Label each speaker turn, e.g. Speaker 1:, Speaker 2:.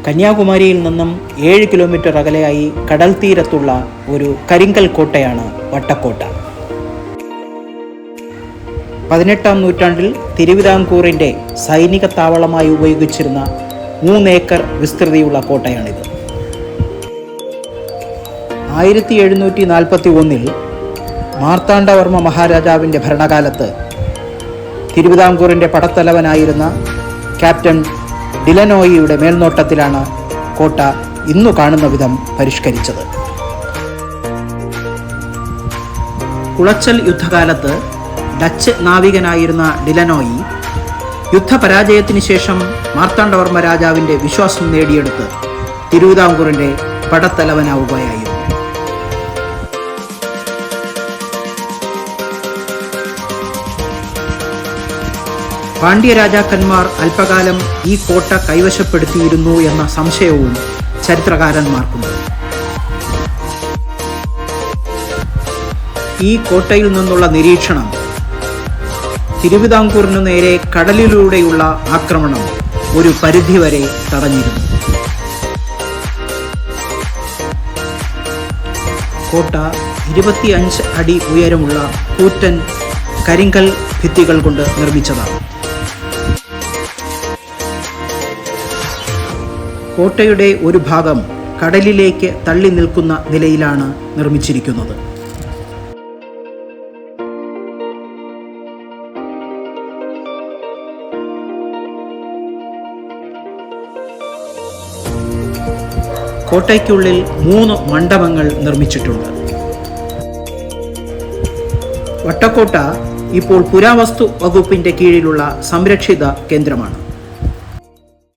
Speaker 1: കന്യാകുമാരിയിൽ നിന്നും 7 കിലോമീറ്റർ അകലെയായി കടൽ തീരത്തുള്ള ഒരു കരിങ്കൽ കോട്ടയാണ് വട്ടക്കോട്ട. 18-ാം നൂറ്റാണ്ടിൽ തിരുവിതാംകൂറിൻ്റെ സൈനിക താവളമായി ഉപയോഗിച്ചിരുന്ന 3 ഏക്കർ വിസ്തൃതിയുള്ള കോട്ടയാണിത്. 1741 മാർത്താണ്ഡവർമ്മ മഹാരാജാവിൻ്റെ ഭരണകാലത്ത് തിരുവിതാംകൂറിൻ്റെ പടത്തലവനായിരുന്ന ക്യാപ്റ്റൻ ഡിലനോയിയുടെ മേൽനോട്ടത്തിലാണ് കോട്ട ഇന്നു കാണുന്ന വിധം പരിഷ്കരിച്ചത്. കുളച്ചൽ യുദ്ധകാലത്ത് ഡച്ച് നാവികനായിരുന്ന ഡിലനോയി യുദ്ധപരാജയത്തിന് ശേഷം മാർത്താണ്ഡവർമ്മ രാജാവിൻ്റെ വിശ്വാസം നേടിയെടുത്ത് തിരുവിതാംകൂറിൻ്റെ പടത്തലവനാവുകയായിരുന്നു. പാണ്ഡ്യ രാജാക്കന്മാർ അല്പകാലം ഈ കോട്ട കൈവശപ്പെടുത്തിയിരുന്നു എന്ന സംശയവും ചരിത്രകാരന്മാർക്കുണ്ട്. ഈ കോട്ടയിൽ നിന്നുള്ള നിരീക്ഷണം തിരുവിതാംകൂറിനു നേരെ കടലിലൂടെയുള്ള ആക്രമണം ഒരു പരിധിവരെ തടഞ്ഞിരുന്നു. കോട്ട 25 അടി ഉയരമുള്ള കൂറ്റൻ കരിങ്കൽ ഭിത്തികൾ കൊണ്ട് നിർമ്മിച്ചതാണ്. കോട്ടയുടെ ഒരു ഭാഗം കടലിലേക്ക് തള്ളി നിൽക്കുന്ന നിലയിലാണ് നിർമ്മിച്ചിരിക്കുന്നത്. കോട്ടയ്ക്കുള്ളിൽ 3 മണ്ഡപങ്ങൾ നിർമ്മിച്ചിട്ടുണ്ട്. വട്ടക്കോട്ട ഇപ്പോൾ പുരാവസ്തു വകുപ്പിൻ്റെ കീഴിലുള്ള സംരക്ഷിത കേന്ദ്രമാണ്.